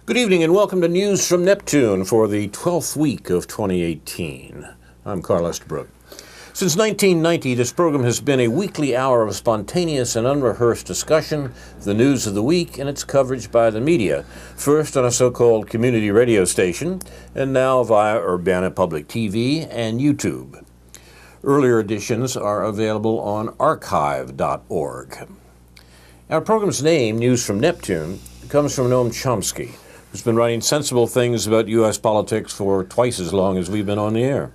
Good evening and welcome to News from Neptune for the 12th week of 2018. I'm Carl Estabrook. Since 1990, this program has been a weekly hour of spontaneous and unrehearsed discussion of the news of the week and its coverage by the media, first on a so-called community radio station, and now via Urbana Public TV and YouTube. Earlier editions are available on archive.org. Our program's name, News from Neptune, comes from Noam Chomsky, who's been writing sensible things about U.S. politics for twice as long as we've been on the air.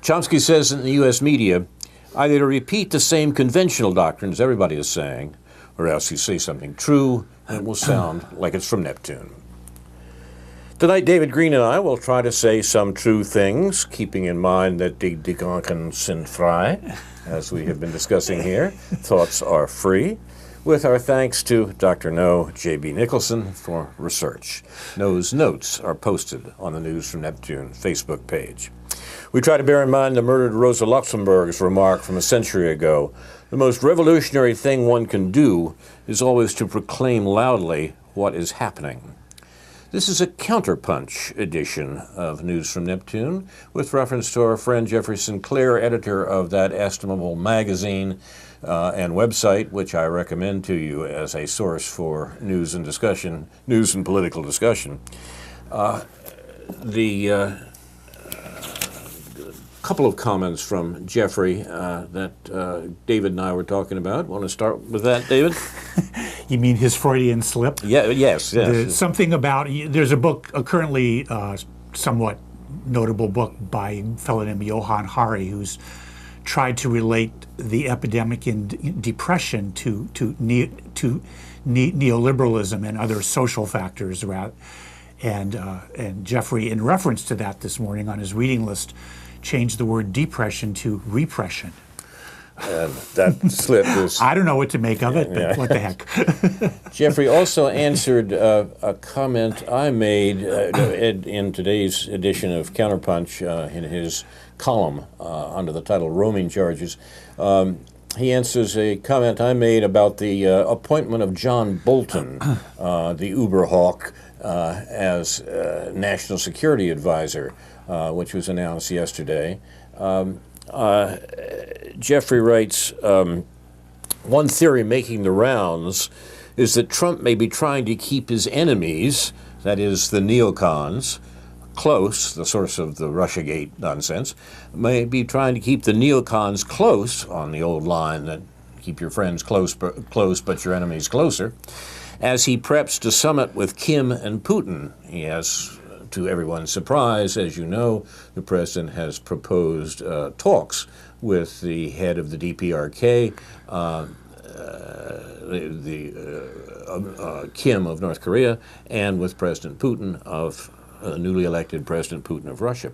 Chomsky says in the U.S. media, either to repeat the same conventional doctrines everybody is saying, or else you say something true and it will sound like it's from Neptune. Tonight, David Green and I will try to say some true things, keeping in mind that die Gedanken sind frei, as we have been discussing here. Thoughts are free. With our thanks to Dr. No J.B. Nicholson for research. No's notes are posted on the News from Neptune Facebook page. We try to bear in mind the murdered Rosa Luxemburg's remark from a century ago. The most revolutionary thing one can do is always to proclaim loudly what is happening. This is a counterpunch edition of News from Neptune, with reference to our friend Jeffrey Sinclair, editor of that estimable magazine and website, which I recommend to you as a source for news and discussion, news and political discussion. The couple of comments from Jeffrey that David and I were talking about. Want to start with that, David? You mean his Freudian slip? Yeah, yes. Something about, there's a book, a currently somewhat notable book by a fellow named Johann Hari, who's tried to relate the epidemic in depression to neoliberalism and other social factors. And Jeffrey, in reference to that this morning on his reading list, changed the word depression to repression. And that slip is... I don't know what to make of it, but yeah. What the heck. Jeffrey also answered a comment I made in today's edition of Counterpunch in his column under the title Roaming Charges. He answers a comment I made about the appointment of John Bolton, the Uber hawk, as National Security Advisor, which was announced yesterday. Jeffrey writes, one theory making the rounds is that Trump may be trying to keep his enemies, that is the neocons, close, the source of the Russiagate nonsense, may be trying to keep the neocons close on the old line that keep your friends close but your enemies closer, as he preps to summit with Kim and Putin. He has, to everyone's surprise, as you know, the president has proposed talks with the head of the DPRK, Kim of North Korea, and with President Putin of newly elected President Putin of Russia.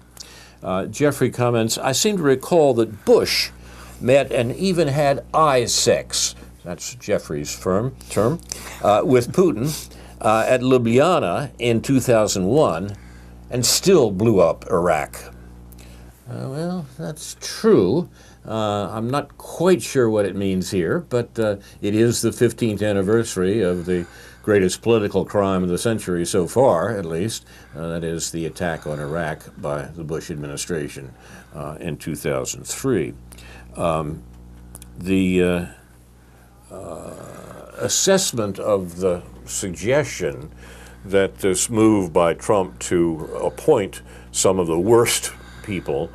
Jeffrey comments, I seem to recall that Bush met and even had eye sex, that's Jeffrey's term, with Putin at Ljubljana in 2001, and still blew up Iraq. Well, that's true. I'm not quite sure what it means here, but it is the 15th anniversary of the greatest political crime of the century so far, at least. That is the attack on Iraq by the Bush administration in 2003. The assessment of the suggestion that this move by Trump to appoint some of the worst people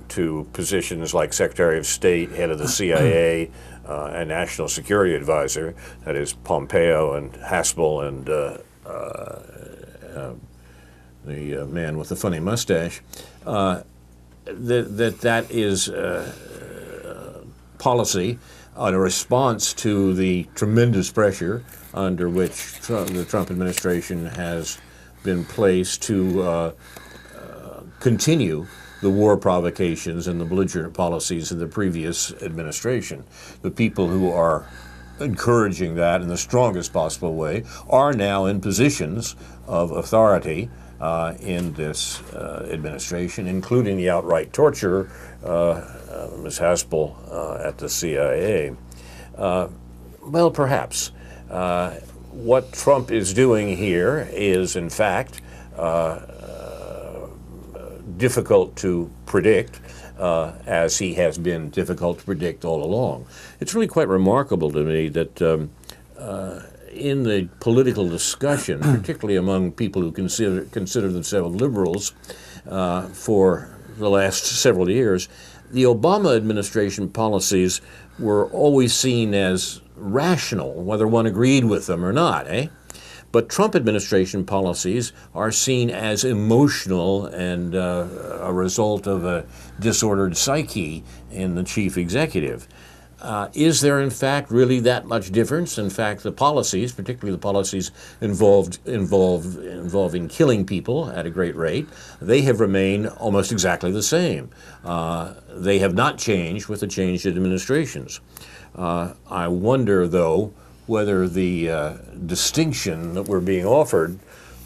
to positions like Secretary of State, head of the CIA, and National Security Advisor, that is Pompeo and Haspel and the man with the funny mustache, that is policy in a response to the tremendous pressure under which the Trump administration has been placed to continue the war provocations and the belligerent policies of the previous administration. The people who are encouraging that in the strongest possible way are now in positions of authority in this administration, including the outright torture, Ms. Haspel at the CIA. Well, perhaps. what Trump is doing here is, in fact, difficult to predict, as he has been difficult to predict all along. It's really quite remarkable to me that in the political discussion, particularly among people who consider themselves liberals, for the last several years, the Obama administration policies were always seen as rational, whether one agreed with them or not, eh? But Trump administration policies are seen as emotional and a result of a disordered psyche in the chief executive. Is there, in fact, really that much difference? In fact, the policies, particularly the policies involving killing people at a great rate, they have remained almost exactly the same. They have not changed with the changed administrations. I wonder, though, whether the distinction that we're being offered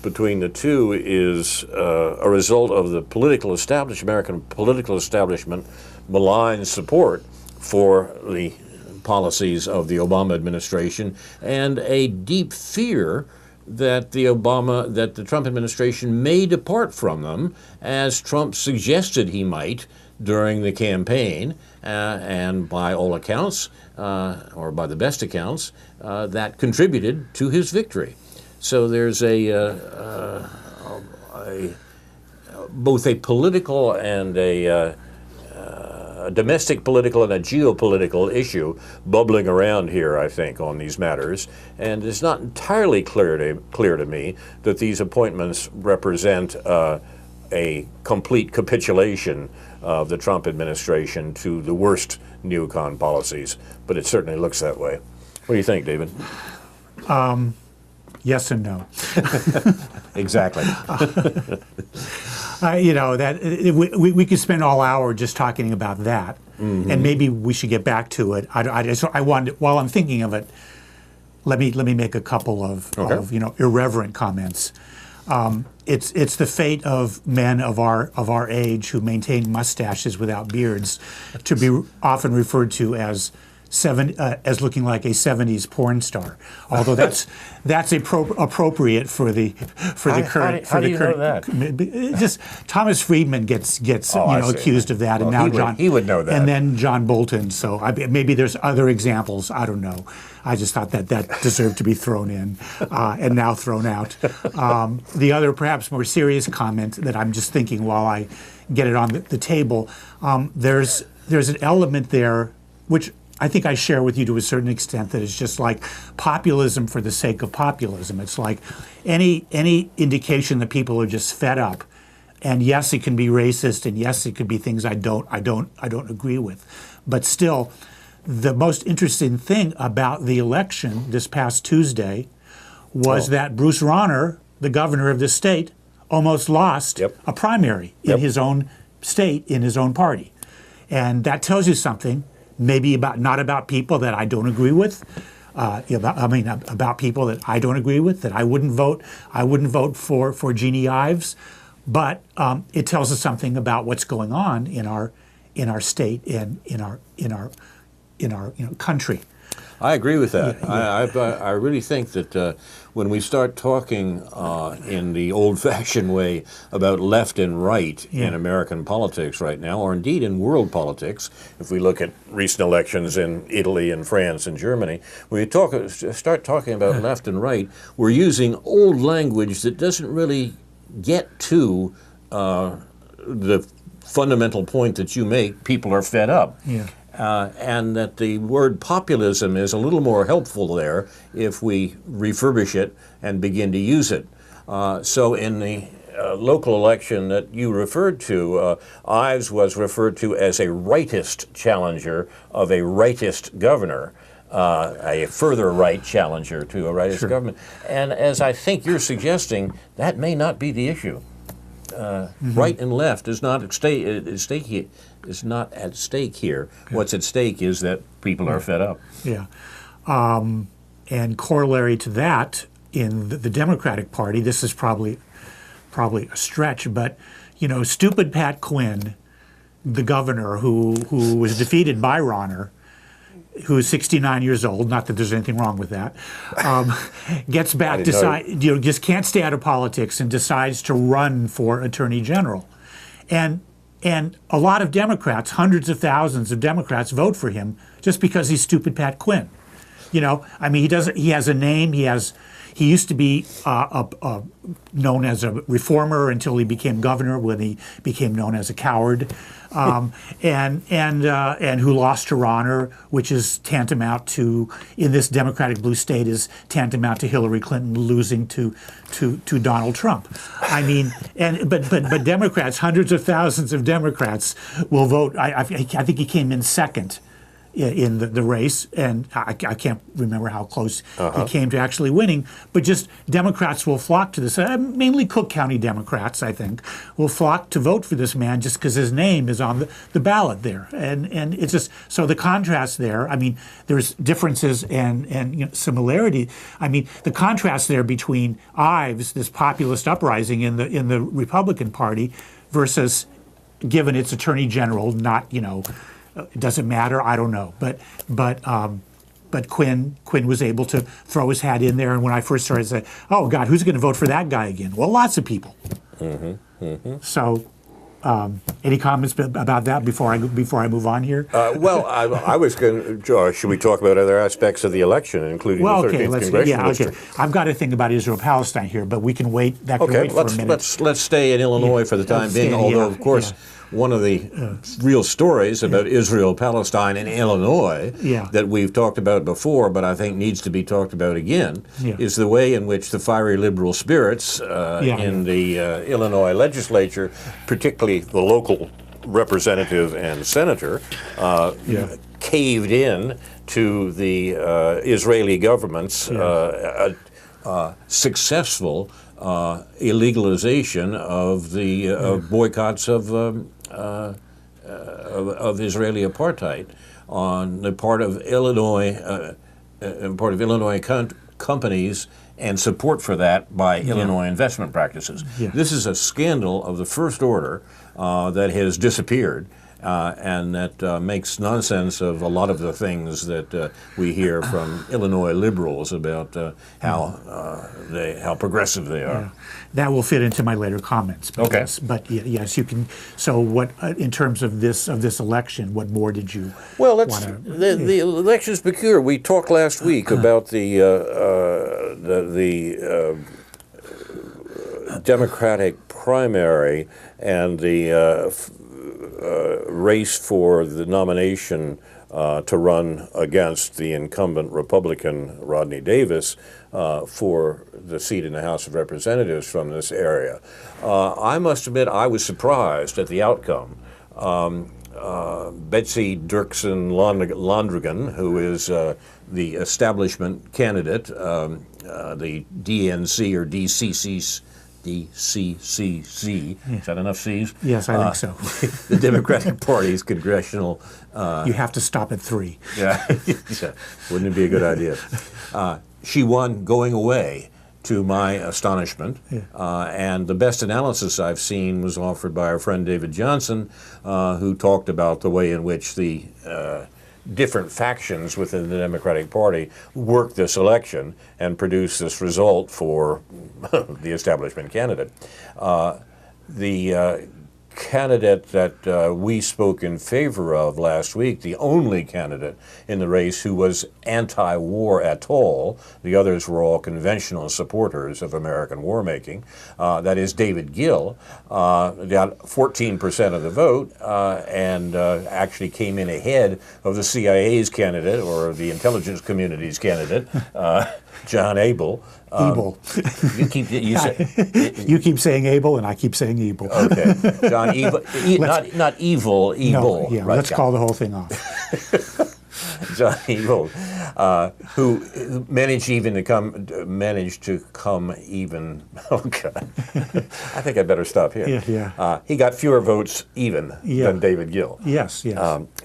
between the two is a result of the American political establishment malign support for the policies of the Obama administration and a deep fear that the Trump administration may depart from them, as Trump suggested he might during the campaign, and by all accounts, or by the best accounts, that contributed to his victory. So there's both a political and a domestic political and a geopolitical issue bubbling around here, I think, on these matters. And it's not entirely clear to me that these appointments represent a complete capitulation of the Trump administration to the worst neocon policies, but it certainly looks that way. What do you think, David? Yes and no. Exactly. We could spend all hour just talking about that, and maybe we should get back to it. I wanted, while I'm thinking of it, let me make a couple of irreverent comments. It's the fate of men of our age who maintain mustaches without beards to be often referred to as looking like a 70s porn star. Although that's appropriate for the current. How do you know that? Just Thomas Friedman gets accused of that, and now he would know that, and then John Bolton. So maybe there's other examples. I don't know. I just thought that deserved to be thrown in, and now thrown out. The other, perhaps more serious comment that I'm just thinking while I get it on the table, there's an element there which I think I share with you to a certain extent, that it's just like populism for the sake of populism. It's like any indication that people are just fed up, and yes, it can be racist, and yes, it could be things I don't agree with, but still, the most interesting thing about the election this past Tuesday was that Bruce Rauner, the governor of the state, almost lost a primary in his own state, in his own party, and that tells you something. Maybe not about people that I don't agree with, about people that I don't agree with, that I wouldn't vote for Jeannie Ives, but it tells us something about what's going on in our state and in our country. I agree with that. I really think that when we start talking in the old-fashioned way about left and right in American politics right now, or indeed in world politics, if we look at recent elections in Italy and France and Germany, when we start talking about left and right, we're using old language that doesn't really get to the fundamental point that you make: people are fed up. Yeah. And that the word populism is a little more helpful there if we refurbish it and begin to use it. So in the local election that you referred to, Ives was referred to as a rightist challenger of a rightist governor, a further right challenger to a rightist government. And as I think you're suggesting, that may not be the issue. Right and left is not at stake here. What's at stake is that people are fed up. Yeah. And corollary to that, in the Democratic Party, this is probably a stretch, but stupid Pat Quinn, the governor who was defeated by Rauner, who is 69 years old, not that there's anything wrong with that, gets back, just can't stay out of politics and decides to run for Attorney General. And a lot of Democrats, hundreds of thousands of Democrats, vote for him just because he's stupid Pat Quinn. You know, I mean, he has a name, he used to be known as a reformer until he became governor, when he became known as a coward, and who lost to Honor, which is tantamount to, in this Democratic blue state, is tantamount to Hillary Clinton losing to Donald Trump. I mean, but Democrats, hundreds of thousands of Democrats will vote. I think he came in second in the race, and I can't remember how close he came to actually winning, but just Democrats will flock to this, mainly Cook County Democrats, I think, will flock to vote for this man just because his name is on the ballot there. And it's just, so the contrast there, I mean, there's differences and similarity. I mean, the contrast there between Ives, this populist uprising in the Republican Party, versus, given its Attorney General, not, it doesn't matter. I don't know, but Quinn was able to throw his hat in there. And when I first started, I said, "Oh God, who's going to vote for that guy again?" Well, lots of people. So, any comments about that before I move on here? Well, I was going to. Should we talk about other aspects of the election, including the 13th congressional district? I've got a thing about Israel-Palestine here, but we can wait. That can wait for a minute. Let's stay in Illinois for the time being. Although, of course. One of the real stories about Israel-Palestine in Illinois that we've talked about before, but I think needs to be talked about again, is the way in which the fiery liberal spirits in the Illinois legislature, particularly the local representative and senator, caved in to the Israeli government's successful illegalization of the boycotts of Israeli apartheid on the part of Illinois, companies, and support for that by Illinois investment practices. This is a scandal of the first order that has disappeared. And that makes nonsense of a lot of the things that we hear from Illinois liberals about how progressive they are. That will fit into my later comments. But okay. But yes, you can. So, what in terms of this election, what more did you? Well, the election's peculiar. We talked last week about the Democratic primary and the race for the nomination to run against the incumbent Republican Rodney Davis for the seat in the House of Representatives from this area. I must admit I was surprised at the outcome. Betsy Dirksen Londrigan, who is the establishment candidate, the DNC or DCCC, is that enough C's? Yes, I think so. The Democratic Party's congressional... you have to stop at 3. Yeah, wouldn't it be a good idea? She won going away, to my astonishment, and the best analysis I've seen was offered by our friend David Johnson, who talked about the way in which the different factions within the Democratic Party worked this election and produced this result for the establishment candidate. The candidate that we spoke in favor of last week, the only candidate in the race who was anti-war at all, the others were all conventional supporters of American war making, that is David Gill, got 14% of the vote and actually came in ahead of the CIA's candidate or the intelligence community's candidate, John Abel. You keep saying Abel, and I keep saying Ebel. Okay, John Evil, not evil. No, yeah, right, let's call the whole thing off. John Evil, who managed to come even. Oh God, I think I better stop here. He got fewer votes even than David Gill. Yes.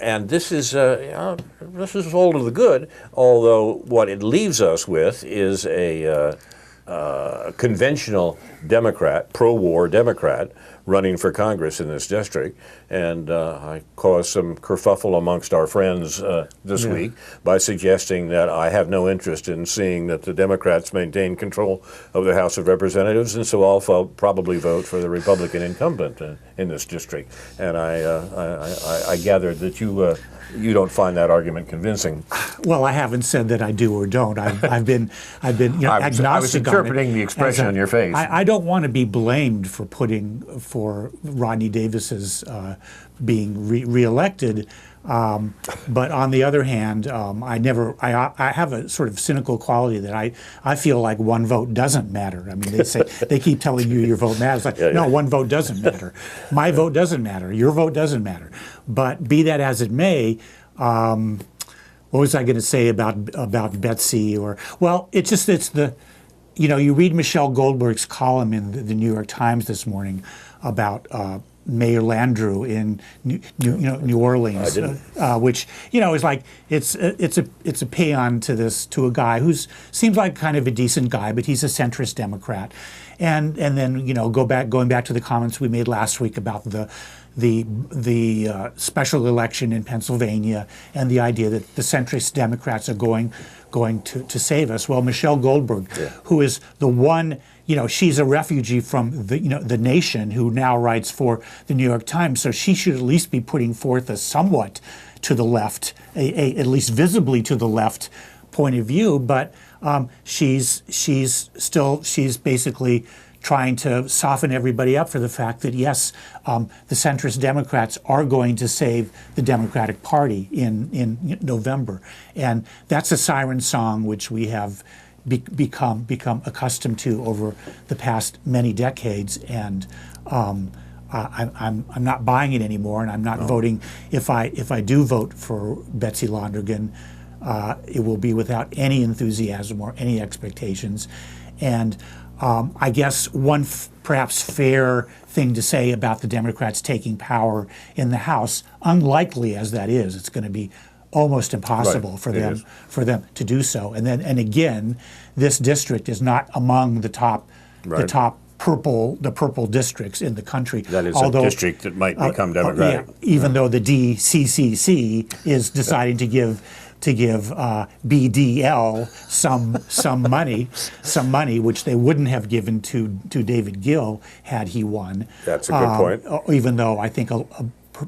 And this is all to the good. Although what it leaves us with is a conventional Democrat, pro-war Democrat, running for Congress in this district, and I caused some kerfuffle amongst our friends this week by suggesting that I have no interest in seeing that the Democrats maintain control of the House of Representatives, and so I'll probably vote for the Republican incumbent in this district. And I gathered that you don't find that argument convincing. Well, I haven't said that I do or don't. I've been agnostic. I was interpreting the expression on your face. I don't want to be blamed for Rodney Davis's being reelected. But on the other hand, I have a sort of cynical quality that I feel like one vote doesn't matter. I mean, they keep telling you your vote matters. Like, no, one vote doesn't matter. My vote doesn't matter. Your vote doesn't matter. But be that as it may, what was I going to say about Betsy? You read Michelle Goldberg's column in the New York Times this morning about Mayor Landrieu in New Orleans, which is like it's a paean to a guy who seems like kind of a decent guy, but he's a centrist Democrat, and then going back to the comments we made last week about the special election in Pennsylvania and the idea that the centrist Democrats are going to save us. Well, Michelle Goldberg, who is the one. She's a refugee from the Nation who now writes for the New York Times, so she should at least be putting forth a somewhat to the left, at least visibly to the left point of view. But she's basically trying to soften everybody up for the fact that yes, the centrist Democrats are going to save the Democratic Party in November, and that's a siren song which we have become accustomed to over the past many decades, and I'm not buying it anymore, and I'm not voting. If I do vote for Betsy Lonergan, it will be without any enthusiasm or any expectations. And I guess one perhaps fair thing to say about the Democrats taking power in the House, unlikely as that is, it's going to be almost impossible for them to do so. And again, this district is not among the top purple districts in the country. That is a district that might become Democratic. Even though the DCCC is deciding to give BDL some money, which they wouldn't have given to David Gill had he won. That's a good point. Even though I think a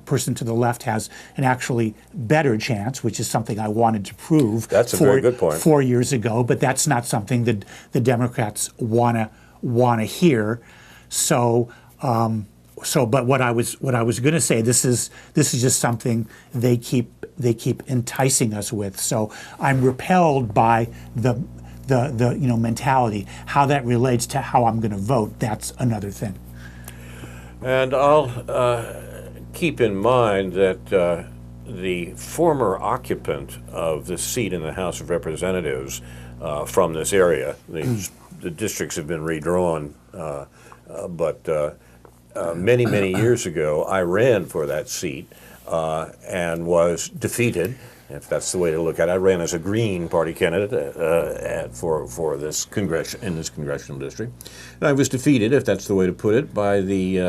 person to the left has an actually better chance, which is something I wanted to prove. That's a very good point. 4 years ago, but that's not something that the Democrats want to hear. So, but what I was going to say, this is just something they keep enticing us with. So I'm repelled by the mentality. How that relates to how I'm going to vote, that's another thing. And I'll keep in mind that the former occupant of this seat in the House of Representatives from this area, the districts have been redrawn, but many years ago I ran for that seat and was defeated. If that's the way to look at it, I ran as a Green Party candidate for this congressional district, and I was defeated, if that's the way to put it, by the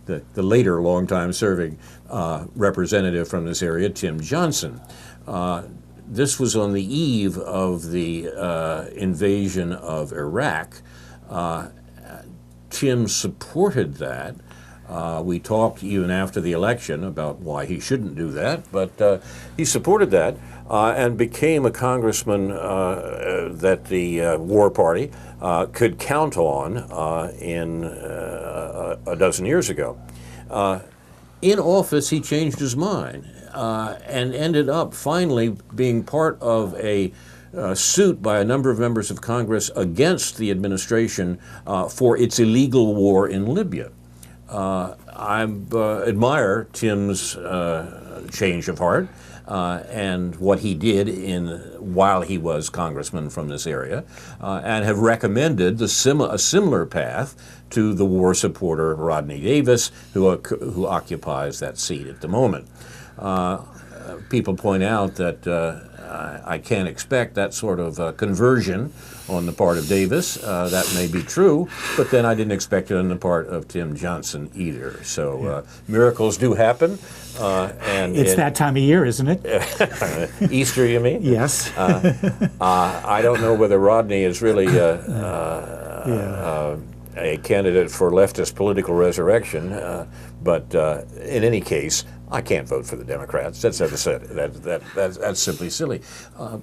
the later long-time serving representative from this area, Tim Johnson. This was on the eve of the invasion of Iraq. Tim supported that. We talked even after the election about why he shouldn't do that, but he supported that and became a congressman that the War Party could count on in a dozen years ago. In office, he changed his mind and ended up finally being part of a suit by a number of members of Congress against the administration for its illegal war in Libya. I admire Tim's change of heart and what he did while he was congressman from this area, and have recommended a similar path to the war supporter Rodney Davis, who occupies that seat at the moment. people point out that I can't expect that sort of conversion on the part of Davis. That may be true, but then I didn't expect it on the part of Tim Johnson either. So miracles do happen. And it's that time of year, isn't it? Easter, you mean? Yes. I don't know whether Rodney is really a candidate for leftist political resurrection, but in any case, I can't vote for the Democrats. That's that's simply silly.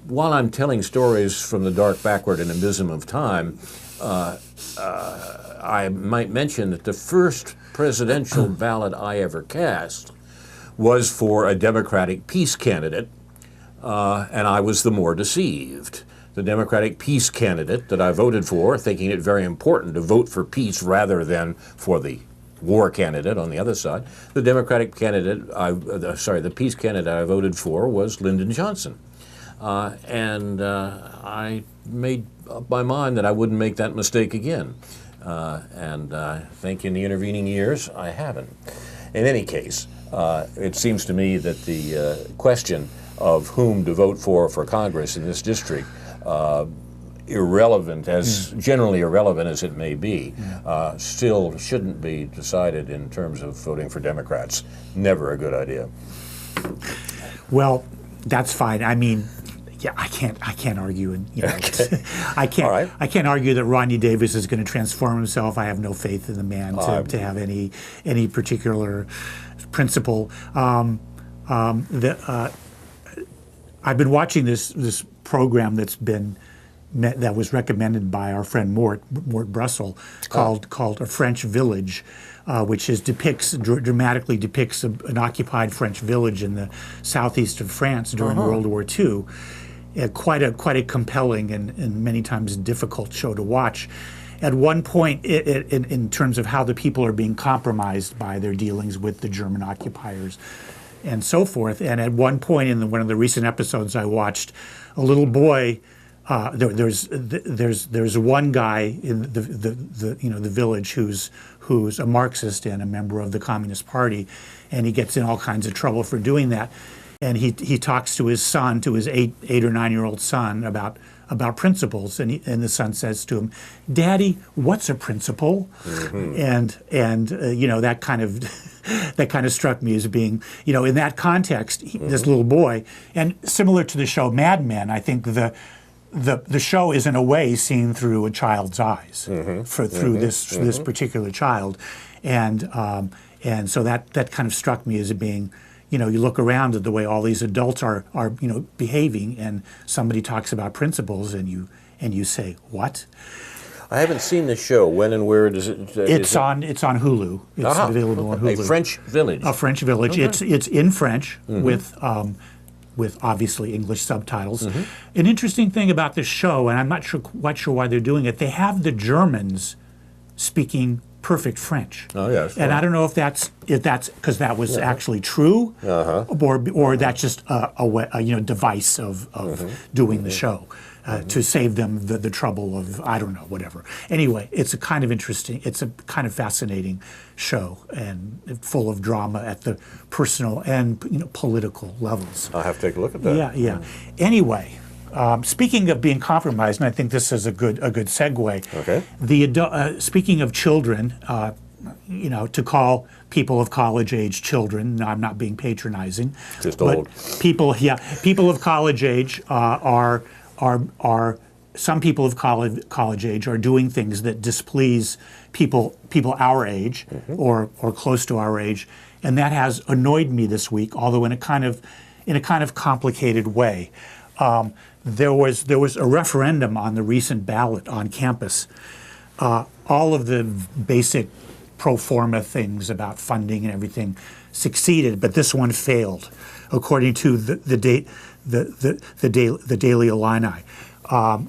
While I'm telling stories from the dark, backward, and abysm of time, I might mention that the first presidential ballot I ever cast was for a Democratic peace candidate, and I was the more deceived. The Democratic peace candidate that I voted for, thinking it very important to vote for peace rather than for the war candidate on the other side. The Democratic candidate, the peace candidate I voted for was Lyndon Johnson. And I made up my mind that I wouldn't make that mistake again. And I think in the intervening years, I haven't. In any case, it seems to me that the question of whom to vote for Congress in this district, generally irrelevant as it may be, still shouldn't be decided in terms of voting for Democrats. Never a good idea. Well, that's fine. I mean, yeah, I can't argue, and Okay. I can't All right. argue that Rodney Davis is going to transform himself. I have no faith in the man to have any particular principle. I've been watching this program that was recommended by our friend Mort Brussel called A French Village, which dramatically depicts an occupied French village in the southeast of France during World War II. Quite a compelling and many times difficult show to watch. At one point, in terms of how the people are being compromised by their dealings with the German occupiers and so forth. And at one point in one of the recent episodes I watched, a little boy. There's one guy in the village who's a Marxist and a member of the Communist Party, and he gets in all kinds of trouble for doing that. And he talks to his son, to his 8 or 9-year-old son, about principles, and the son says to him, "Daddy, what's a principle?" And that kind of struck me as being, in that context, this little boy, and similar to the show Mad Men, I think the show is in a way seen through a child's eyes through this particular child, and so that kind of struck me as being, you look around at the way all these adults are behaving, and somebody talks about principles, and you say, what? I haven't seen the show. When and where does it? It's on Hulu. It's available on Hulu. A French Village. A French Village. Okay. It's in French with obviously English subtitles. An interesting thing about this show, and I'm not quite sure why they're doing it, they have the Germans speaking perfect French. Oh yes. And I don't know if that's because that was actually true, or that's just a device of doing the show to save them the trouble of, I don't know, whatever. Anyway, it's a kind of fascinating show and full of drama at the personal and political levels. I'll have to take a look at that. Yeah. Anyway. Speaking of being compromised, and I think this is a good segue. Okay. Speaking of children, to call people of college age children. No, I'm not being patronizing. Just but old. People of college age are some people of college age are doing things that displease people our age or close to our age, and that has annoyed me this week. Although in a kind of complicated way. There was a referendum on the recent ballot on campus. All of the basic pro forma things about funding and everything succeeded, but this one failed, according to the Daily Illini.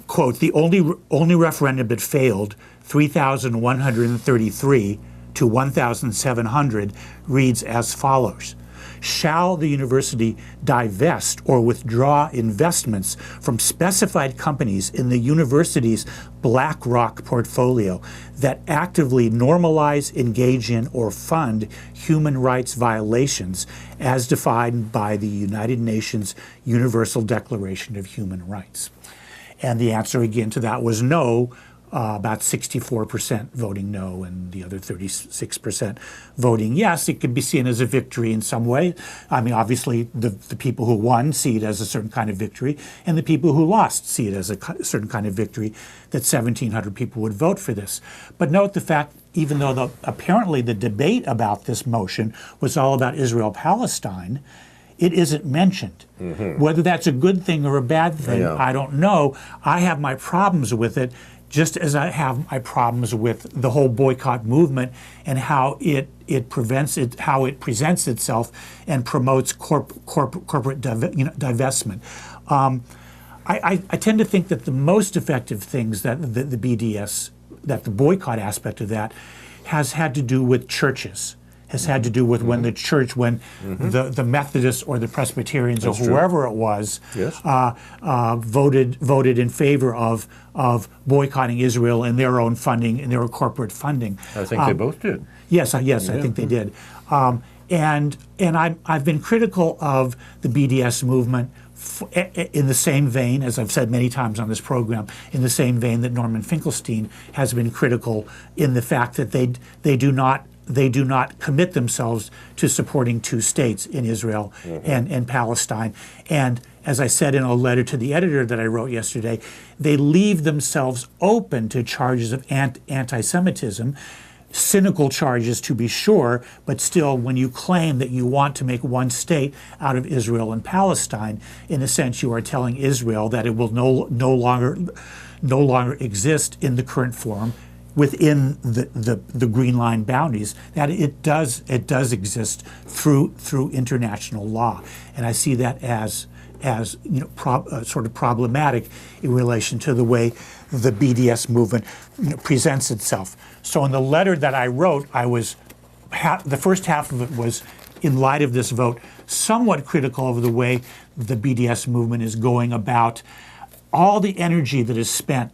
Quote: the only referendum that failed, 3,133 to 1,700, reads as follows: shall the university divest or withdraw investments from specified companies in the university's BlackRock portfolio that actively normalize, engage in, or fund human rights violations as defined by the United Nations Universal Declaration of Human Rights? And the answer again to that was no. About 64% voting no and the other 36% voting yes. It could be seen as a victory in some way. I mean, obviously, the people who won see it as a certain kind of victory, and the people who lost see it as a certain kind of victory, that 1,700 people would vote for this. But note the fact, even though apparently the debate about this motion was all about Israel-Palestine, it isn't mentioned. Whether that's a good thing or a bad thing, I don't know. I have my problems with it, just as I have my problems with the whole boycott movement and how it presents itself and promotes corporate divestment. I tend to think that the most effective things that the BDS, that the boycott aspect of that, has had to do with churches. Has had to do with when the church, when the Methodists or the Presbyterians or whoever it was voted in favor of boycotting Israel and their own funding and their corporate funding. I think they both did. Yes, I think they did. And I've been critical of the BDS movement in the same vein, as I've said many times on this program, in the same vein that Norman Finkelstein has been critical in the fact that they do not commit themselves to supporting two states in Israel and Palestine. And as I said in a letter to the editor that I wrote yesterday, they leave themselves open to charges of anti-Semitism, cynical charges to be sure, but still when you claim that you want to make one state out of Israel and Palestine, in a sense you are telling Israel that it will no longer exist in the current form within the Green Line boundaries, that it does exist through international law, and I see that as sort of problematic in relation to the way the BDS movement presents itself. So in the letter that I wrote, the first half of it was, in light of this vote, somewhat critical of the way the BDS movement is going about all the energy that is spent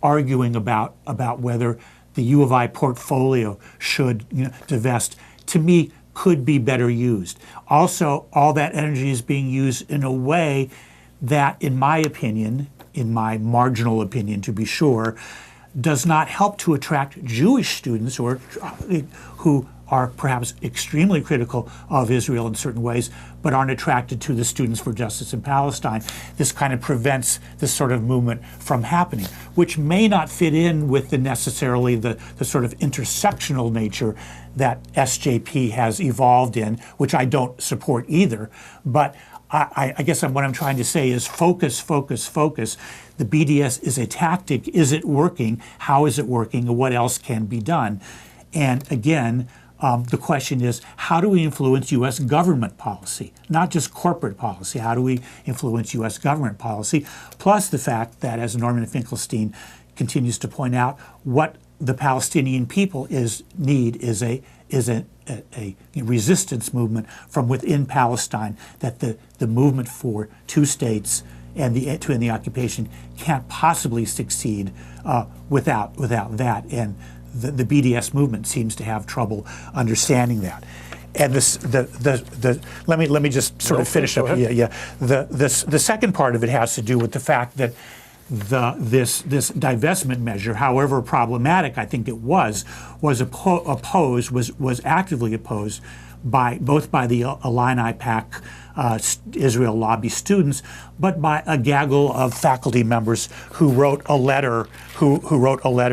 arguing about whether the U of I portfolio should divest, to me, could be better used. Also, all that energy is being used in a way that, in my opinion, in my marginal opinion to be sure, does not help to attract Jewish students who are perhaps extremely critical of Israel in certain ways, but aren't attracted to the Students for Justice in Palestine. This kind of prevents this sort of movement from happening, which may not fit in with necessarily the sort of intersectional nature that SJP has evolved in, which I don't support either. But I guess what I'm trying to say is focus, focus, focus. The BDS is a tactic. Is it working? How is it working? And what else can be done? And again, the question is, how do we influence U.S. government policy? Not just corporate policy. How do we influence U.S. government policy? Plus the fact that, as Norman Finkelstein continues to point out, what the Palestinian people need is a resistance movement from within Palestine, that the movement for two states and to end the occupation can't possibly succeed without that. And the BDS movement seems to have trouble understanding that. And let me just sort of finish up. The second part of it has to do with the fact that this divestment measure, however problematic I think it was actively opposed both by the Illini PAC Israel lobby students, but by a gaggle of faculty members who wrote a letter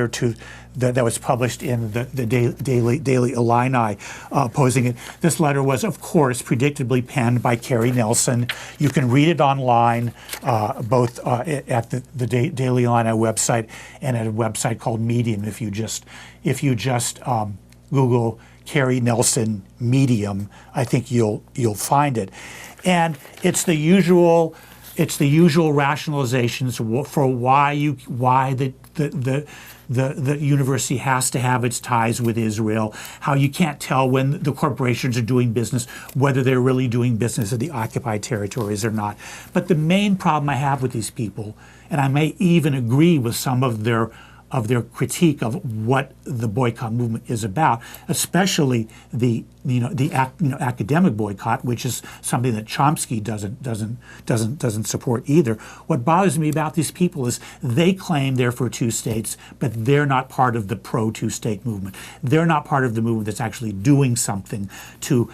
to that was published in the Daily Illini opposing it. This letter was, of course, predictably penned by Carrie Nelson. You can read it online, both at the Daily Illini website and at a website called Medium. If you just Google Carrie Nelson Medium, I think you'll find it. And it's the usual It's the usual rationalizations for why the university has to have its ties with Israel, how you can't tell when the corporations are doing business, whether they're really doing business in the occupied territories or not. But the main problem I have with these people, and I may even agree with some of their critique of what the boycott movement is about, especially the academic boycott, which is something that Chomsky doesn't support either. What bothers me about these people is they claim they're for two states, but they're not part of the pro-two-state movement. They're not part of the movement that's actually doing something to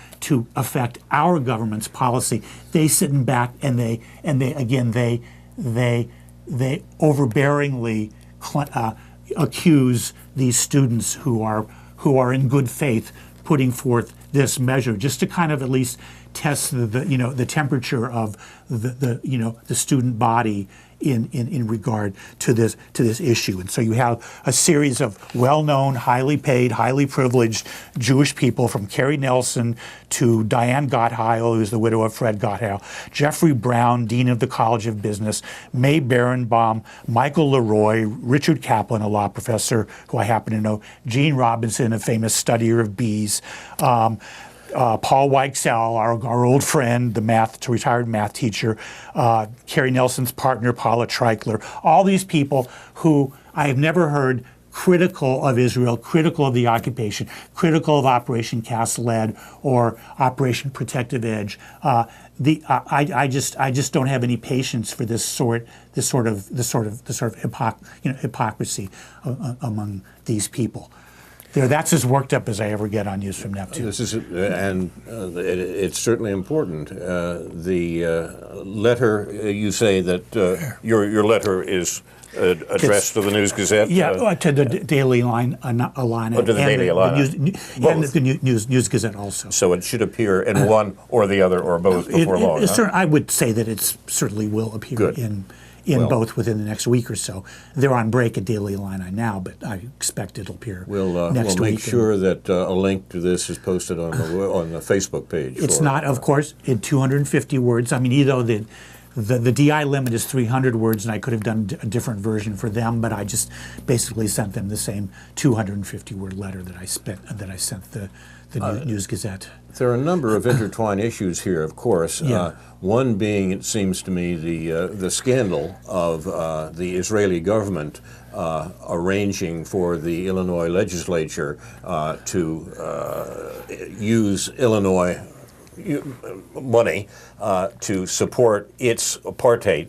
affect our government's policy. They sit in back and they overbearingly accuse these students who are in good faith putting forth this measure just to kind of at least test the temperature of the student body in regard to this issue. And so you have a series of well-known, highly paid, highly privileged Jewish people, from Carrie Nelson to Diane Gottheil, who's the widow of Fred Gottheil, Jeffrey Brown, Dean of the College of Business, May Berenbaum, Michael Leroy, Richard Kaplan, a law professor who I happen to know, Gene Robinson, a famous studier of bees, Paul Weichsel, our old friend, the retired math teacher, Carrie Nelson's partner, Paula Treichler, all these people who I have never heard critical of Israel, critical of the occupation, critical of Operation Cast Lead or Operation Protective Edge. I just don't have any patience for this sort of hypocrisy among these people. That's as worked up as I ever get on News from Neptune. This is, it's certainly important. The letter, you say that your letter is addressed to the News Gazette? Yeah, to the Daily Illini. To the Daily Illini. And the News Gazette also. So it should appear in one or the other or both before long. I would say that it certainly will appear in both within the next week or so. They're on break at Daily Illini now, but I expect it'll appear next week. We'll make sure that a link to this is posted on the Facebook page. It's not, of course, in 250 words. I mean, either the DI limit is 300 words, and I could have done a different version for them, but I just basically sent them the same 250-word letter that I sent the News Gazette. There are a number of intertwined issues here, of course. Yeah. One being, it seems to me, the scandal of the Israeli government arranging for the Illinois legislature to use Illinois money to support its apartheid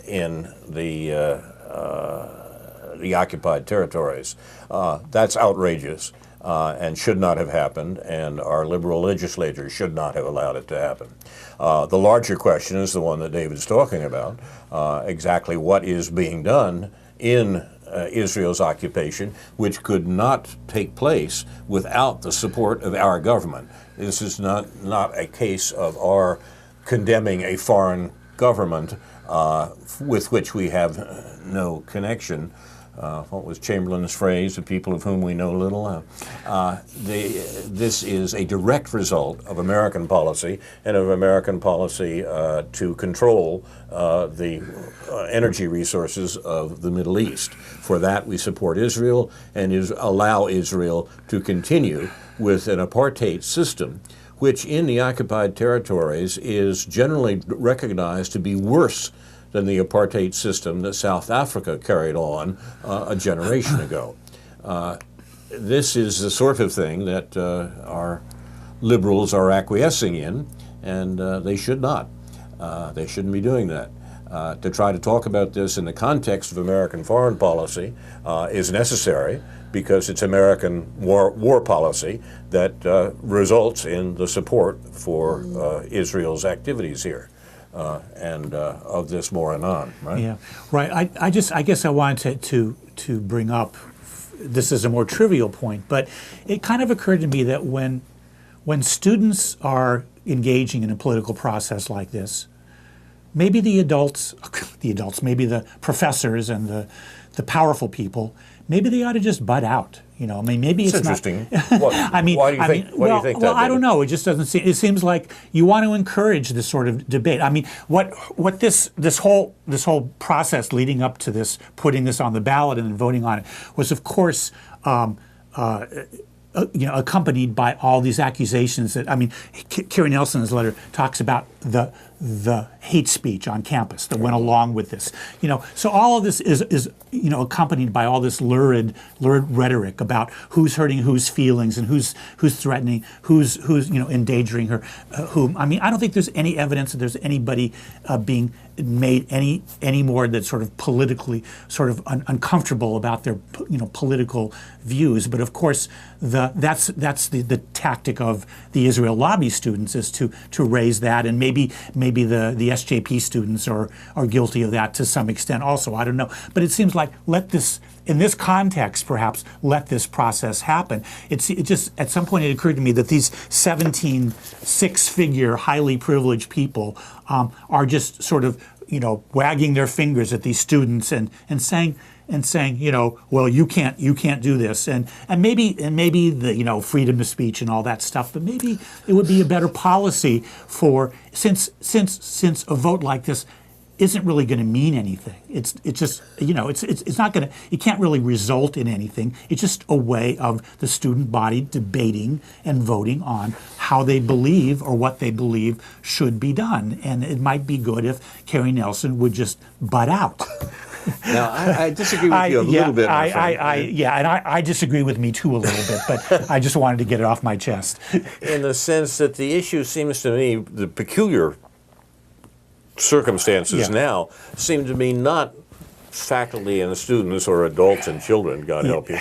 in the occupied territories. That's outrageous. And should not have happened, and our liberal legislators should not have allowed it to happen. The larger question is the one that David's talking about, exactly what is being done in Israel's occupation, which could not take place without the support of our government. This is not a case of our condemning a foreign government with which we have no connection. What was Chamberlain's phrase, the people of whom we know little? This is a direct result of American policy, and of American policy to control the energy resources of the Middle East. For that, we support Israel and allow Israel to continue with an apartheid system, which in the occupied territories is generally recognized to be worse than the apartheid system that South Africa carried on a generation ago. This is the sort of thing that our liberals are acquiescing in, and they should not. They shouldn't be doing that. To try to talk about this in the context of American foreign policy is necessary, because it's American war policy that results in the support for Israel's activities here. And of this more anon, right? Yeah, right. I guess I wanted to bring up, this is a more trivial point, but it kind of occurred to me that when students are engaging in a political process like this, maybe the adults, maybe the professors and the powerful people, maybe they ought to just butt out. You know, I mean, maybe it's interesting. Not, I mean, why do you think? Why do you think that? Well, I don't know. It just doesn't seem. It seems like you want to encourage this sort of debate. I mean, what this whole process leading up to this, putting this on the ballot and then voting on it, was of course. Accompanied by all these accusations that, I mean, Kerry Nelson's letter talks about the hate speech on campus that went along with this. You know, so all of this is accompanied by all this lurid rhetoric about who's hurting whose feelings and who's threatening, who's endangering her, whom. I mean, I don't think there's any evidence that there's anybody being made any more that's sort of politically sort of uncomfortable about their political views. But of course, that's the tactic of the Israel lobby students, is to raise that, and maybe the SJP students are guilty of that to some extent also. I don't know, but it seems like in this context, perhaps let this process happen. It just at some point it occurred to me that these 17 six-figure, highly privileged people are just sort of wagging their fingers at these students and saying, well, you can't do this, and maybe the freedom of speech and all that stuff, but maybe it would be a better policy for since a vote like this isn't really going to mean anything. It's just it's not going to. It can't really result in anything. It's just a way of the student body debating and voting on how they believe or what they believe should be done. And it might be good if Kerry Nelson would just butt out. Now, I disagree with you a little bit, my friend. I disagree with me too a little bit, but I just wanted to get it off my chest. In the sense that the issue seems to me, the peculiar circumstances now seem to be not faculty and students or adults and children, God help you,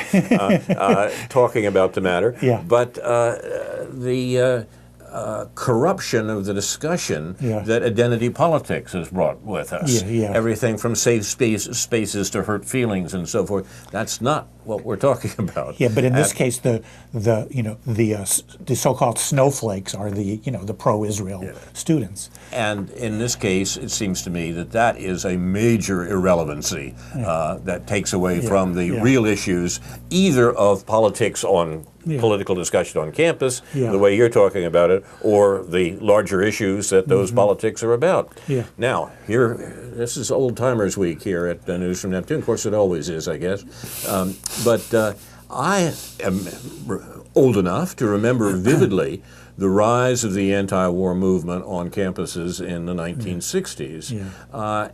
talking about the matter, but the corruption of the discussion that identity politics has brought with us. Everything from safe spaces to hurt feelings and so forth. That's not what we're talking about. Yeah, but in this case, the so-called snowflakes are the pro-Israel students. And in this case, it seems to me that is a major irrelevancy that takes away from the real issues, either of politics on political discussion on campus, the way you're talking about it, or the larger issues that those politics are about. Now, this is Old Timers Week here at News from Neptune. Of course, it always is, I guess. But I am old enough to remember vividly the rise of the anti-war movement on campuses in the 1960s.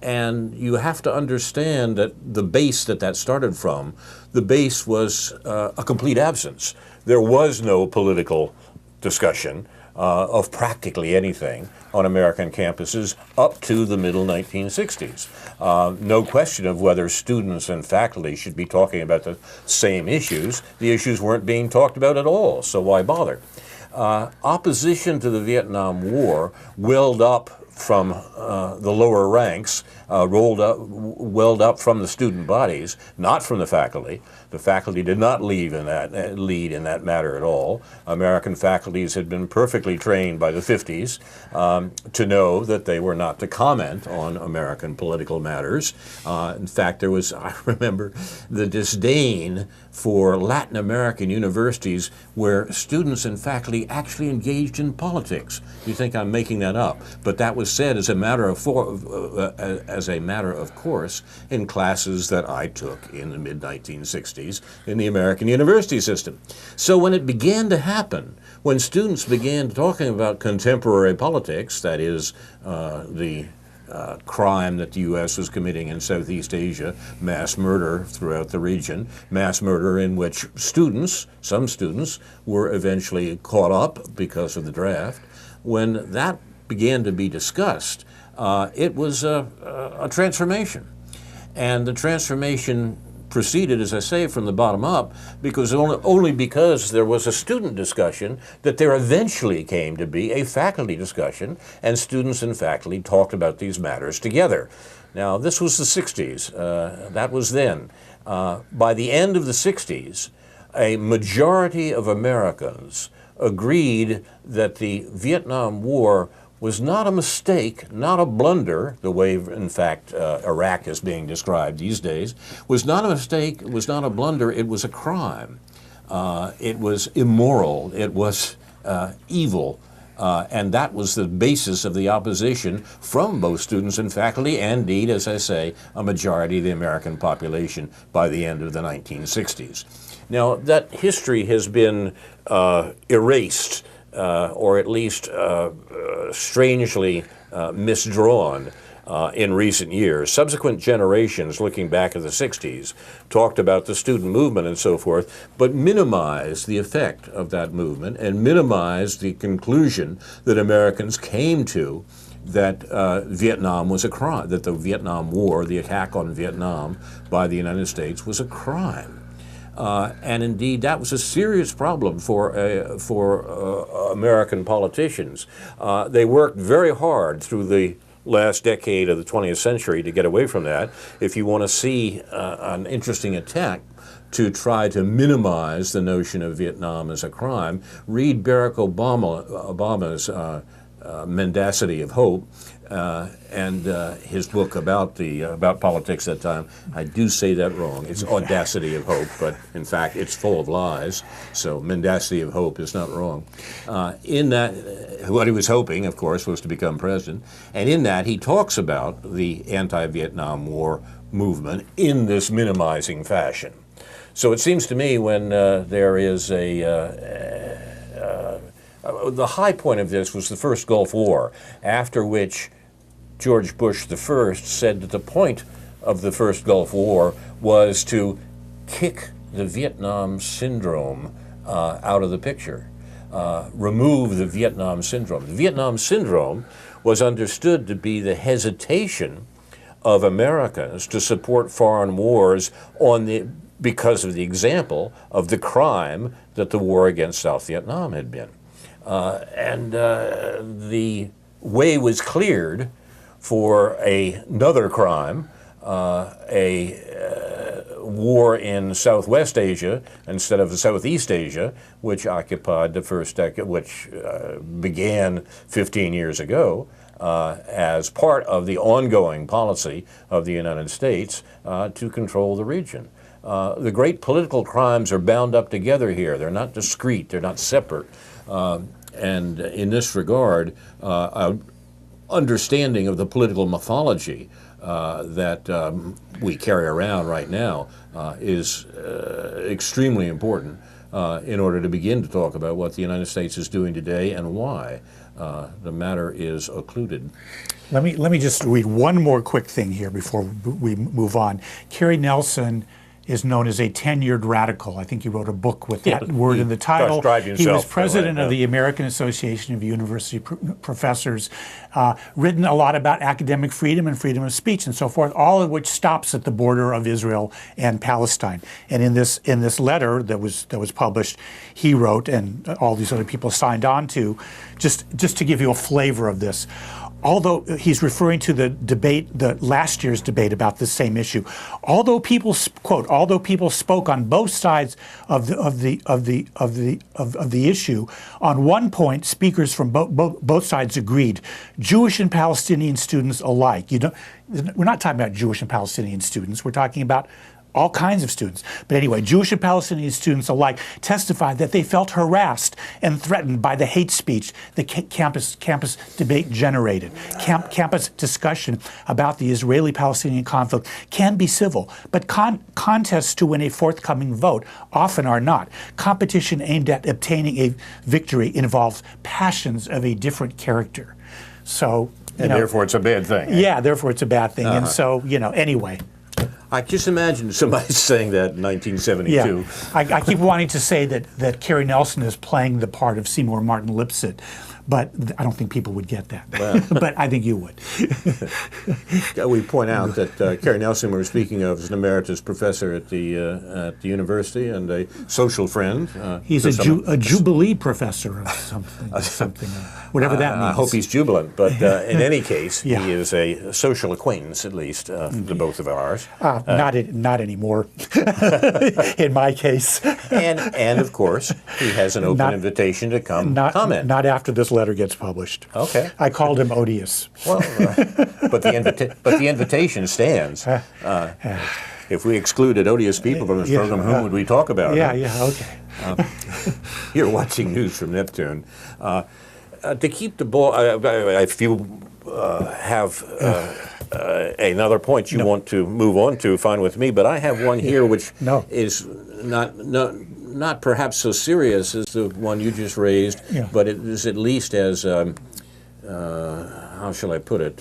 And you have to understand that the base that started from, the base was a complete absence. There was no political discussion of practically anything on American campuses up to the middle 1960s. No question of whether students and faculty should be talking about the same issues. The issues weren't being talked about at all, so why bother? Opposition to the Vietnam War welled up from the lower ranks, welled up from the student bodies, not from the faculty. The faculty did not lead in that matter at all. American faculties had been perfectly trained by the 50s to know that they were not to comment on American political matters. In fact, I remember the disdain for Latin American universities where students and faculty actually engaged in politics. You think I'm making that up, but that was said as a matter of course in classes that I took in the mid-1960s in the American university system. So when it began to happen, when students began talking about contemporary politics, that is the crime that the U.S. was committing in Southeast Asia, mass murder throughout the region, mass murder in which some students were eventually caught up because of the draft. When that began to be discussed, it was a transformation. And the transformation proceeded, as I say, from the bottom up, because only because there was a student discussion that there eventually came to be a faculty discussion, and students and faculty talked about these matters together. Now, this was the 60s. That was then. By the end of the 60s, a majority of Americans agreed that the Vietnam War was not a mistake, not a blunder, the way, in fact, Iraq is being described these days, was not a mistake, it was not a blunder, it was a crime. It was immoral. It was evil. And that was the basis of the opposition from both students and faculty, and indeed, as I say, a majority of the American population by the end of the 1960s. Now, that history has been erased, or at least strangely misdrawn in recent years. Subsequent generations, looking back at the 60s, talked about the student movement and so forth, but minimized the effect of that movement and minimized the conclusion that Americans came to that Vietnam was a crime, that the Vietnam War, the attack on Vietnam by the United States, was a crime. And indeed, that was a serious problem for American politicians. They worked very hard through the last decade of the 20th century to get away from that. If you want to see an interesting attack to try to minimize the notion of Vietnam as a crime, read Barack Obama's Mendacity of Hope, and his book about politics at that time. I do say that wrong. It's Audacity of Hope, but in fact it's full of lies. So Mendacity of Hope is not wrong. In that, what he was hoping, of course, was to become president. And in that, he talks about the anti-Vietnam War movement in this minimizing fashion. So it seems to me when there is the high point of this was the first Gulf War, after which George Bush I said that the point of the first Gulf War was to kick the Vietnam syndrome out of the picture, remove the Vietnam syndrome. The Vietnam syndrome was understood to be the hesitation of Americans to support foreign wars because of the example of the crime that the war against South Vietnam had been. And the way was cleared for another crime, a war in Southwest Asia instead of Southeast Asia, which occupied the first decade, which began 15 years ago as part of the ongoing policy of the United States to control the region. The great political crimes are bound up together here. They're not discrete. They're not separate. And in this regard, understanding of the political mythology that we carry around right now is extremely important in order to begin to talk about what the United States is doing today and why the matter is occluded. Let me just read one more quick thing here before we move on. Kerry Nelson is known as a tenured radical. I think he wrote a book with that word in the title. He was president of the American Association of University Professors, written a lot about academic freedom and freedom of speech and so forth, all of which stops at the border of Israel and Palestine. And in this letter that was published, he wrote, and all these other people signed on to, just to give you a flavor of this. Although he's referring to the debate, the last year's debate about this same issue, although people spoke on both sides of the issue, on one point, speakers from both sides agreed: Jewish and Palestinian students alike. We're not talking about Jewish and Palestinian students. We're talking about all kinds of students. But anyway, Jewish and Palestinian students alike testified that they felt harassed and threatened by the hate speech the campus debate generated. Campus discussion about the Israeli-Palestinian conflict can be civil, but contests to win a forthcoming vote often are not. Competition aimed at obtaining a victory involves passions of a different character. So, therefore it's a bad thing. Yeah, therefore it's a bad thing. And so, anyway. I just imagine somebody saying that in 1972. Yeah. I keep wanting to say that Kerry Nelson is playing the part of Seymour Martin Lipset, but I don't think people would get that. Well, but I think you would. We point out that Kerry Nelson, we were speaking of, is an emeritus professor at the university and a social friend. He's a Jubilee professor of something, whatever that means. I hope he's jubilant, but in any case, he is a social acquaintance, at least, to both of ours. Not anymore, in my case. and of course, he has an open invitation to come comment. Not after this letter gets published. Okay. I called him odious. Well, but the invitation stands. If we excluded odious people from this program, whom would we talk about? Yeah, okay. You're watching news from Neptune. To keep the ball, if you have another point you want to move on to, fine with me. But I have one here which is not perhaps so serious as the one you just raised, but it is at least as how shall I put it,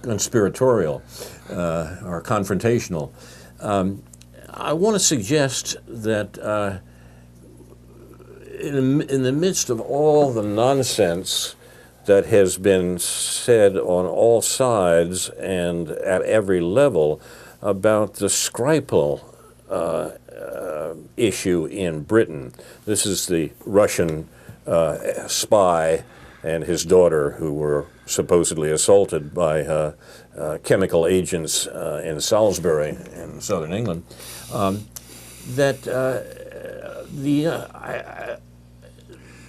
conspiratorial or confrontational. I want to suggest that in the midst of all the nonsense that has been said on all sides and at every level about the Skripal issue in Britain, this is the Russian spy and his daughter who were supposedly assaulted by chemical agents in Salisbury in southern England,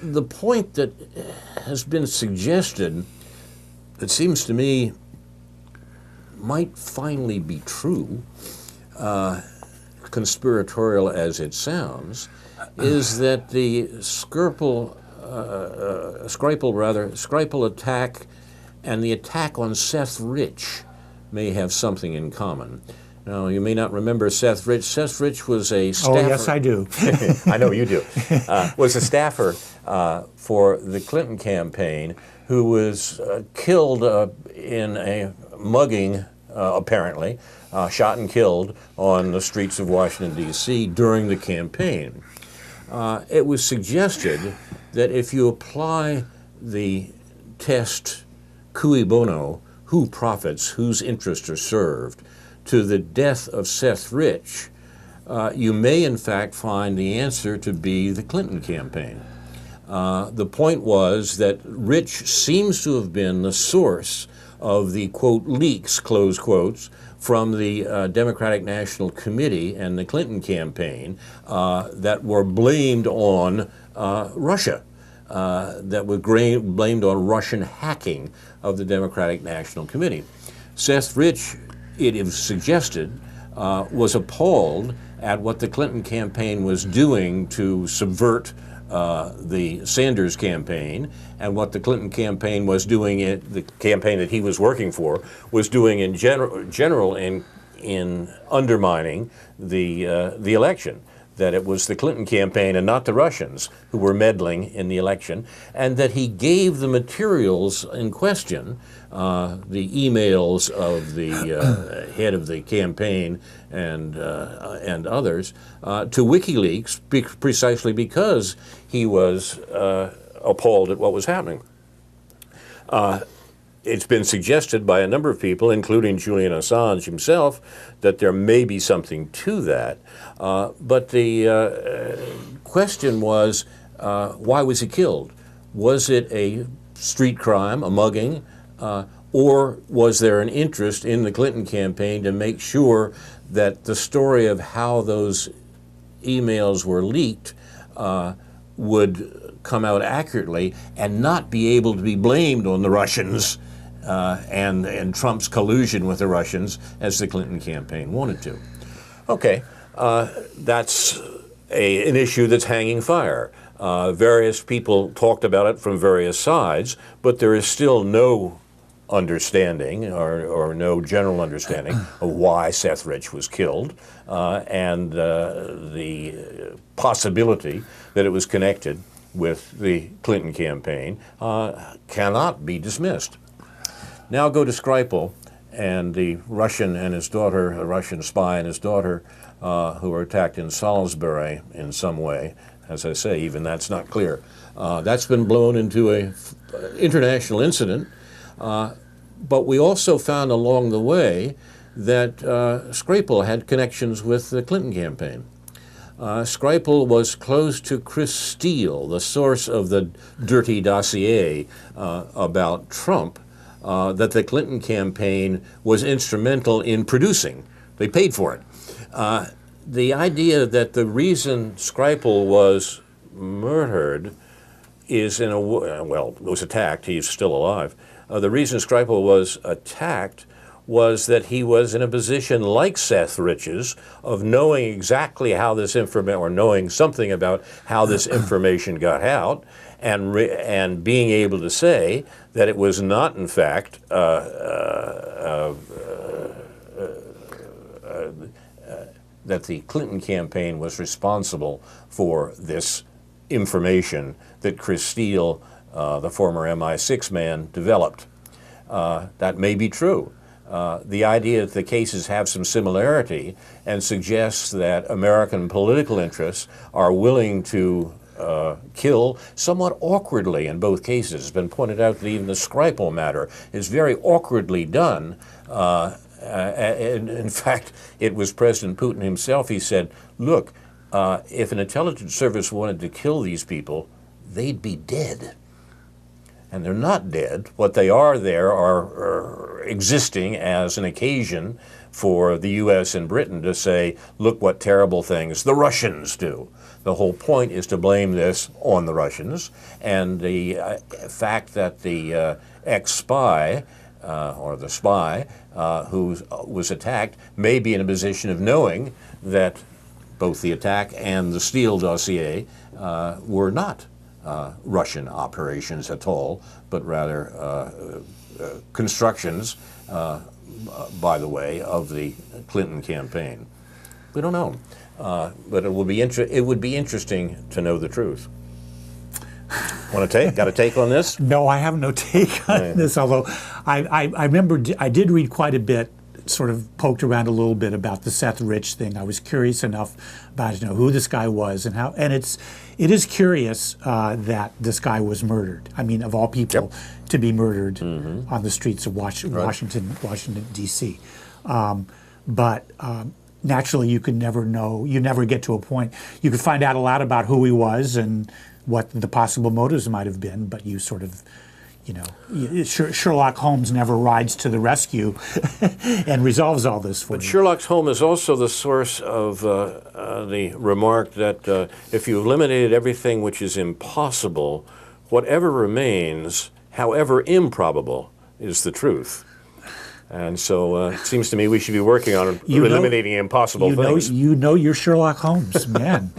the point that has been suggested that seems to me might finally be true, conspiratorial as it sounds, is that the Skripal attack and the attack on Seth Rich may have something in common. Now, you may not remember Seth Rich. Seth Rich was a staffer. Oh, yes, I do. I know you do. Was a staffer for the Clinton campaign who was killed in a mugging, apparently, shot and killed on the streets of Washington, D.C. during the campaign. It was suggested that if you apply the test cui bono, who profits, whose interests are served, to the death of Seth Rich, you may in fact find the answer to be the Clinton campaign. The point was that Rich seems to have been the source of the, quote, leaks, close quotes, from the Democratic National Committee and the Clinton campaign that were blamed on Russia, that were blamed on Russian hacking of the Democratic National Committee. Seth Rich, it is suggested, was appalled at what the Clinton campaign was doing to subvert the Sanders campaign, and what the Clinton campaign was doing, the campaign that he was working for, was doing in general in undermining the election. That it was the Clinton campaign and not the Russians who were meddling in the election, and that he gave the materials in question, the emails of the head of the campaign and others, to WikiLeaks precisely because he was appalled at what was happening. It's been suggested by a number of people, including Julian Assange himself, that there may be something to that. But the question was, why was he killed? Was it a street crime, a mugging, or was there an interest in the Clinton campaign to make sure that the story of how those emails were leaked would come out accurately and not be able to be blamed on the Russians and Trump's collusion with the Russians, as the Clinton campaign wanted to? Okay, that's an issue that's hanging fire. Various people talked about it from various sides, but there is still no understanding or no general understanding of why Seth Rich was killed, and the possibility that it was connected with the Clinton campaign cannot be dismissed. Now go to Skripal and the Russian and his daughter, a Russian spy and his daughter, who were attacked in Salisbury in some way. As I say, even that's not clear. That's been blown into an international incident, but we also found along the way that Skripal had connections with the Clinton campaign. Skripal was close to Chris Steele, the source of the dirty dossier about Trump that the Clinton campaign was instrumental in producing. They paid for it. The idea that the reason Skripal was murdered is was attacked, he's still alive. The reason Skripal was attacked was that he was in a position like Seth Rich's of knowing exactly how this information, or knowing something about how this information got out, and being able to say that it was not, in fact, that the Clinton campaign was responsible for this information that Chris Steele, the former MI6 man, developed. That may be true. The idea that the cases have some similarity and suggests that American political interests are willing to kill somewhat awkwardly in both cases. It's been pointed out that even the Skripal matter is very awkwardly done. In fact, it was President Putin himself. He said, look, if an intelligence service wanted to kill these people, they'd be dead. And they're not dead. What they are there are existing as an occasion for the U.S. and Britain to say, look what terrible things the Russians do. The whole point is to blame this on the Russians. And the fact that the ex-spy, or the spy who was attacked, may be in a position of knowing that both the attack and the Steele dossier were not Russian operations at all, but rather constructions, by the way, of the Clinton campaign. We don't know, but it would be interesting to know the truth. Want to take? Got a take on this? No, I have no take on this, although I remember I did read quite a bit, sort of poked around a little bit about the Seth Rich thing. I was curious enough about who this guy was and how, and it is curious that this guy was murdered. I mean, of all people, to be murdered on the streets of Washington, D.C. But naturally, you could never know. You never get to a point. You could find out a lot about who he was and what the possible motives might have been, but you sort of, Sherlock Holmes never rides to the rescue and resolves all this for you. Sherlock Holmes is also the source of the remark that if you've eliminated everything which is impossible, whatever remains, however improbable, is the truth. And so it seems to me we should be working on eliminating impossible things. You're Sherlock Holmes, man.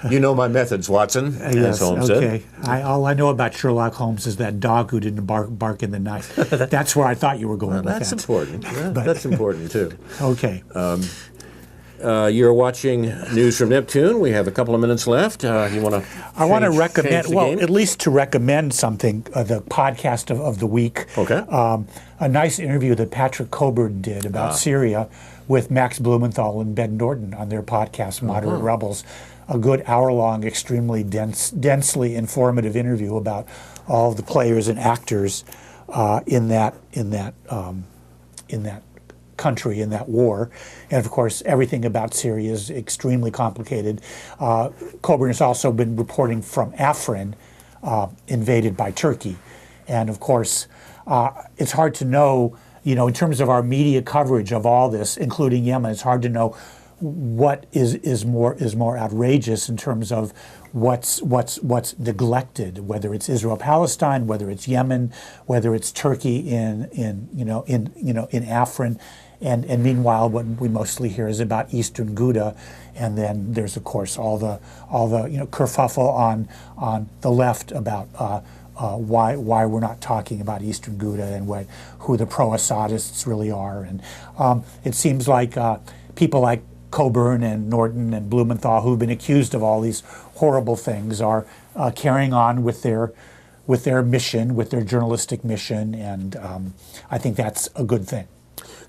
You know my methods, Watson, as Holmes said. All I know about Sherlock Holmes is that dog who didn't bark in the night. That's where I thought you were going with that. That's important. That's important, too. Okay. You're watching News from Neptune. We have a couple of minutes left. You want to? I want to recommend, at least to recommend something. The podcast of the week. Okay. A nice interview that Patrick Coburn did about Syria with Max Blumenthal and Ben Norton on their podcast, Moderate Rebels. A good hour-long, extremely densely informative interview about all of the players and actors in that country, in that war. And of course, everything about Syria is extremely complicated. Coburn has also been reporting from Afrin, invaded by Turkey. And of course, it's hard to know, in terms of our media coverage of all this, including Yemen, it's hard to know what is more outrageous in terms of what's neglected, whether it's Israel-Palestine, whether it's Yemen, whether it's Turkey in Afrin. And meanwhile, what we mostly hear is about Eastern Ghouta, and then there's of course all the kerfuffle on the left about why we're not talking about Eastern Ghouta and who the pro-Assadists really are. And it seems like people like Coburn and Norton and Blumenthal, who've been accused of all these horrible things, are carrying on with their mission, with their journalistic mission, and I think that's a good thing.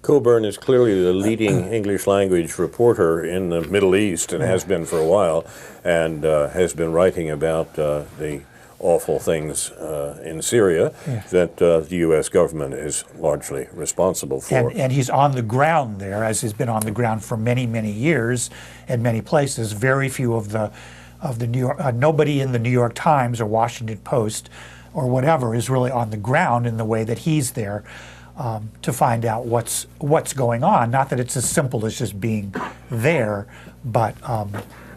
Coburn is clearly the leading English language reporter in the Middle East and has been for a while, and has been writing about the awful things in Syria that the U.S. government is largely responsible for. And he's on the ground there, as he's been on the ground for many, many years in many places. Very few of the New York, nobody in the New York Times or Washington Post or whatever is really on the ground in the way that he's there. To find out what's going on. Not that it's as simple as just being there, but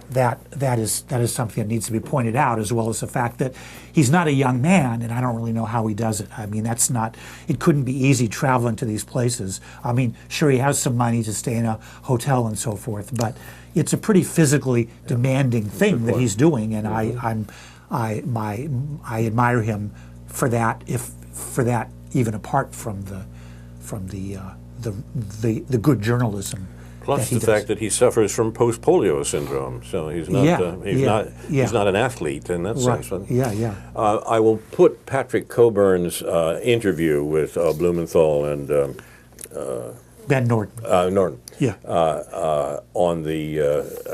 that is something that needs to be pointed out, as well as the fact that he's not a young man, and I don't really know how he does it. I mean, it couldn't be easy traveling to these places. I mean, sure, he has some money to stay in a hotel and so forth, but it's a pretty physically demanding thing that he's doing, and I admire him for that. Even apart from the good journalism. Plus the fact that he suffers from post-polio syndrome, so he's not he's not an athlete in that sense. I will put Patrick Coburn's interview with Blumenthal and Ben Norton. Norton. Yeah. On the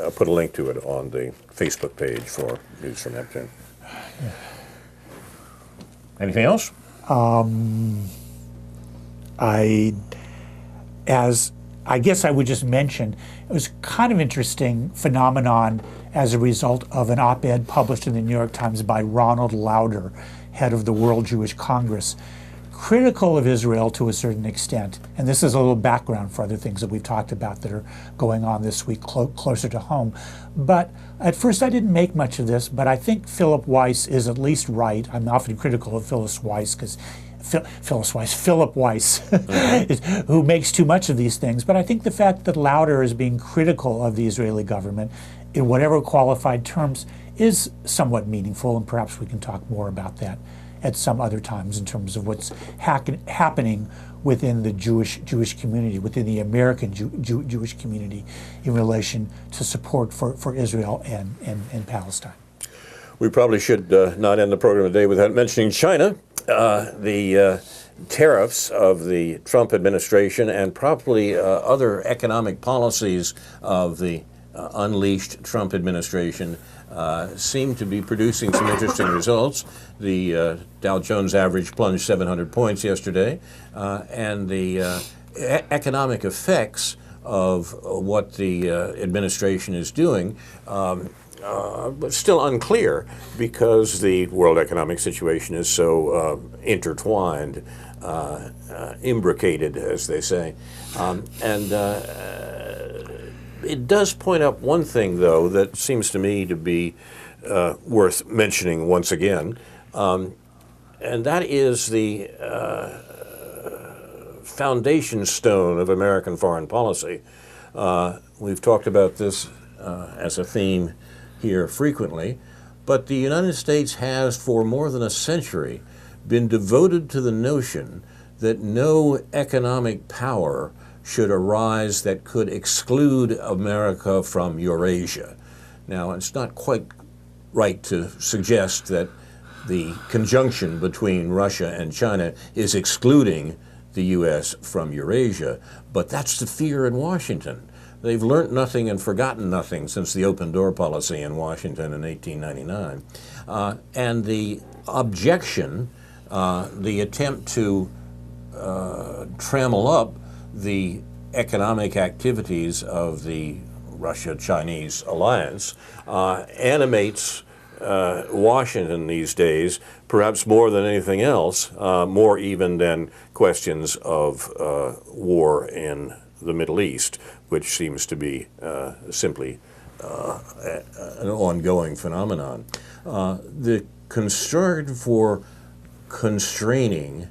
I'll put a link to it on the Facebook page for News from Neptune. Yeah. Anything else? I guess I would just mention, it was kind of interesting phenomenon as a result of an op-ed published in the New York Times by Ronald Lauder, head of the World Jewish Congress, critical of Israel to a certain extent. And this is a little background for other things that we've talked about that are going on this week closer to home. But at first I didn't make much of this, but I think Philip Weiss is at least right. I'm often critical of Phyllis Weiss because Philip Weiss, who makes too much of these things. But I think the fact that Lauder is being critical of the Israeli government in whatever qualified terms is somewhat meaningful, and perhaps we can talk more about that at some other times in terms of what's happening within the Jewish community, within the American Jewish community in relation to support for Israel and Palestine. We probably should not end the program today without mentioning China. The tariffs of the Trump administration and probably other economic policies of the unleashed Trump administration seem to be producing some interesting results. The Dow Jones average plunged 700 points yesterday, and the economic effects of what the administration is doing but still unclear because the world economic situation is so intertwined, imbricated, as they say. It does point up one thing, though, that seems to me to be worth mentioning once again, and that is the foundation stone of American foreign policy. We've talked about this as a theme here frequently, but the United States has for more than a century been devoted to the notion that no economic power should arise that could exclude America from Eurasia. Now, it's not quite right to suggest that the conjunction between Russia and China is excluding the U.S. from Eurasia, but that's the fear in Washington. They've learned nothing and forgotten nothing since the open door policy in Washington in 1899. And the objection, the attempt to trammel up the economic activities of the Russia-Chinese alliance animates Washington these days, perhaps more than anything else, more even than questions of war in the Middle East, which seems to be simply an ongoing phenomenon. The concern for constraining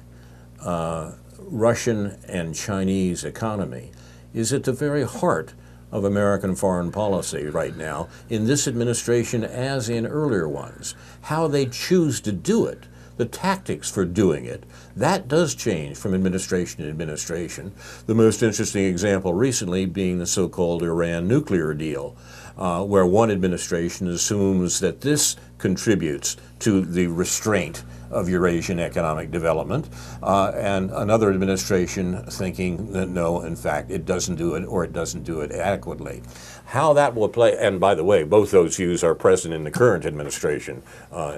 Russian and Chinese economy is at the very heart of American foreign policy right now, in this administration as in earlier ones. How they choose to do it, the tactics for doing it, that does change from administration to administration. The most interesting example recently being the so-called Iran nuclear deal, where one administration assumes that this contributes to the restraint of Eurasian economic development, and another administration thinking that no, in fact, it doesn't do it, or it doesn't do it adequately. How that will play, and by the way, both those views are present in the current administration,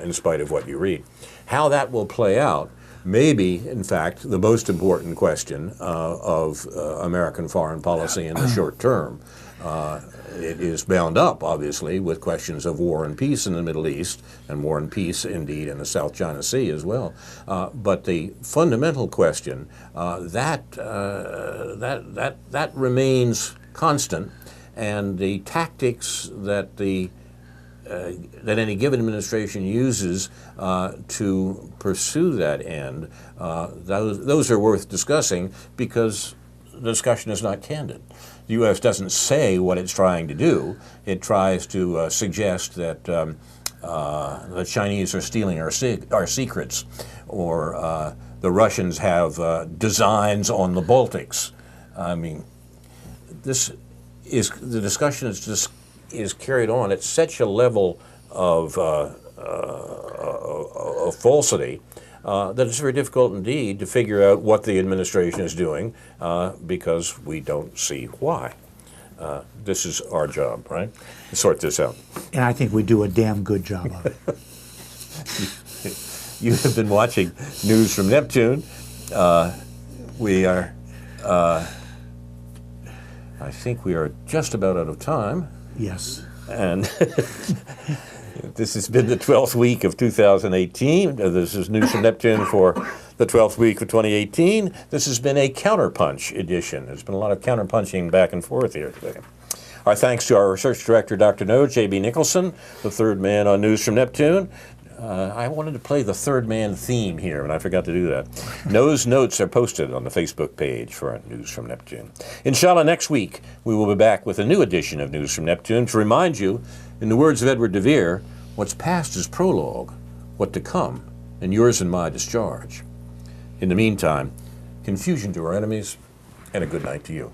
in spite of what you read. How that will play out may be, in fact, the most important question of American foreign policy in the short term. It is bound up, obviously, with questions of war and peace in the Middle East, and war and peace, indeed, in the South China Sea as well. But the fundamental question, that remains constant, and the tactics that that any given administration uses to pursue that end, those are worth discussing because the discussion is not candid. The U.S. doesn't say what it's trying to do. It tries to suggest that the Chinese are stealing our secrets, or the Russians have designs on the Baltics. I mean, the discussion is carried on at such a level of falsity that it's very difficult indeed to figure out what the administration is doing because we don't see why. This is our job, right? To sort this out. And I think we do a damn good job of it. You have been watching News from Neptune. We are, I think we are just about out of time. Yes. And this has been the 12th week of 2018. This is News from Neptune for the 12th week of 2018. This has been a counterpunch edition. There's been a lot of counterpunching back and forth here today. Our thanks to our research director, Dr. No, J.B. Nicholson, the third man on News from Neptune. I wanted to play the third man theme here, and I forgot to do that. No's notes are posted on the Facebook page for News from Neptune. Inshallah, next week, we will be back with a new edition of News from Neptune to remind you, in the words of Edward de Vere, what's past is prologue, what to come, and yours and my discharge. In the meantime, confusion to our enemies, and a good night to you.